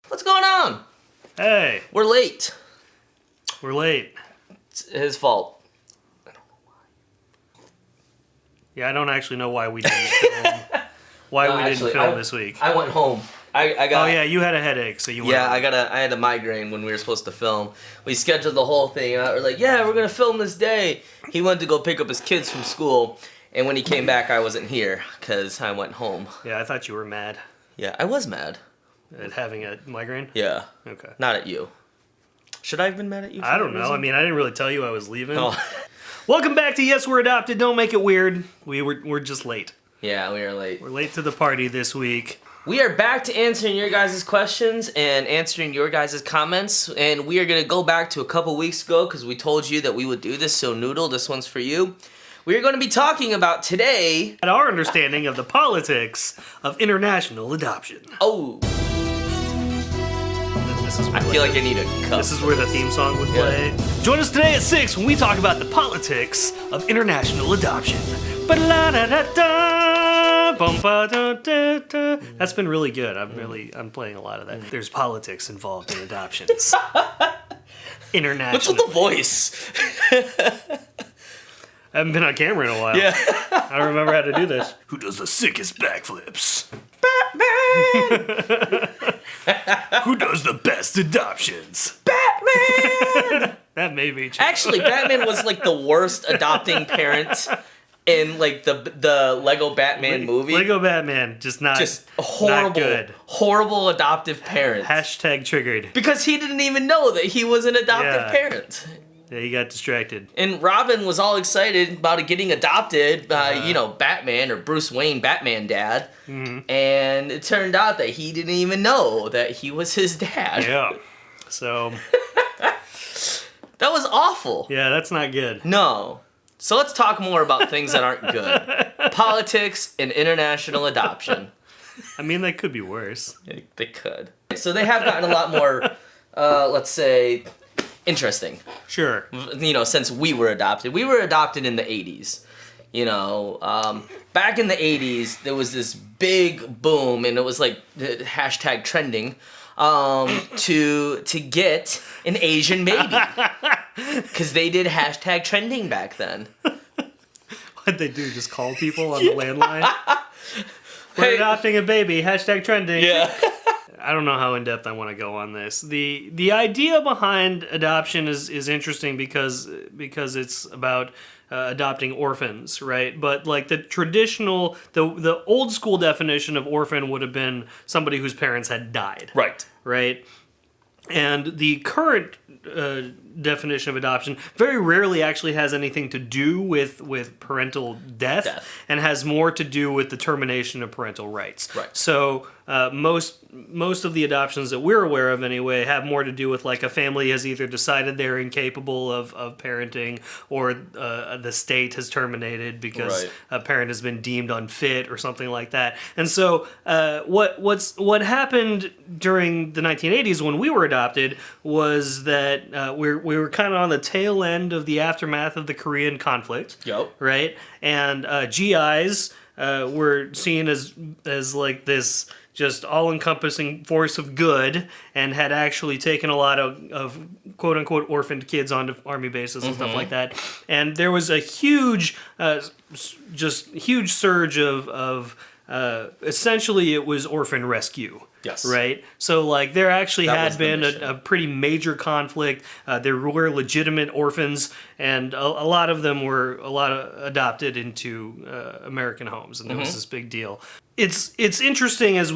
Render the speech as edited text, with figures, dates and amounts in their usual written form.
What's going on? Hey, We're late. we're late. It's his fault. Yeah, I don't actually know why we didn't film. Didn't film this week. I went home. I got. Oh yeah, you had a headache, so you went. Yeah, home. I had a migraine when we were supposed to film. We scheduled the whole thing out. We're like, yeah, we're gonna film this day. He went to go pick up his kids from school, and when he came back, I wasn't here because I went home. Yeah, I thought you were mad Yeah, I was mad. at having a migraine. Yeah, Okay. not at you. Should I have been mad at you? I don't know. I mean, I didn't really tell you I was leaving. Oh. Welcome back to Yes We're Adopted. Don't make it weird. We're just late. Yeah, we are late. We're late to the party this week. We are back to answering your guys' questions and answering your guys' comments. And we are going to go back to a couple weeks ago because we told you that we would do this. So, Noodle, this one's for you. We are going to be talking about today... At our understanding of the politics of international adoption. Oh, This is I feel like I need a cup. This is where the theme song would play. Join us today at 6 when we talk about the politics of international adoption. Ba-da-da-da-da, bum-ba-da-da-da. That's been really good. I'm playing a lot of that. There's politics involved in adoptions. International. What's with the voice? I haven't been on camera in a while. Yeah. I don't remember how to do this. Who does the sickest backflips? Who does the best adoptions? Batman! That made me change. Actually, Batman was like the worst adopting parent in like the Lego Batman movie. Lego Batman, just horrible, not good. horrible adoptive parent. Hashtag triggered. Because he didn't even know that he was an adoptive Yeah. parent. Yeah, he got distracted. And Robin was all excited about it getting adopted by, Batman or Bruce Wayne, Batman dad. Mm-hmm. And it turned out that he didn't even know that he was his dad. Yeah. So, That was awful. yeah, that's not good. No. So let's talk more about things that aren't good. Politics and international adoption. I mean, that could be worse. They could. So they have gotten a lot more, let's say, interesting. Sure. Since we were adopted. We were adopted in the 80s. Back in the 80s, there was this big boom, and it was like hashtag trending, to get an Asian baby. Because they did hashtag trending back then. What'd they do? Just call people on the landline? We're Hey. adopting a baby. Hashtag trending. Yeah. I don't know how in depth I want to go on this. The idea behind adoption is interesting because it's about adopting orphans, right? But like the traditional, the old school definition of orphan would have been somebody whose parents had died, Right. right? And the current definition of adoption very rarely actually has anything to do with parental death and has more to do with the termination of parental rights. Right. So most of the adoptions that we're aware of anyway have more to do with like a family has either decided they're incapable of parenting or the state has terminated because Right. a parent has been deemed unfit or something like that. And so what happened during the 1980s when we were adopted was that we were kind of on the tail end of the aftermath of the Korean conflict. Yep. Right? And GIs were seen as like this just all-encompassing force of good and had actually taken a lot of quote-unquote orphaned kids onto army bases and stuff like that. And there was a huge surge of essentially it was orphan rescue. Yes. Right? So, like, there actually That had was the been mission. a pretty major conflict. There were legitimate orphans, and a lot of them were adopted into American homes, and there was this big deal. It's interesting as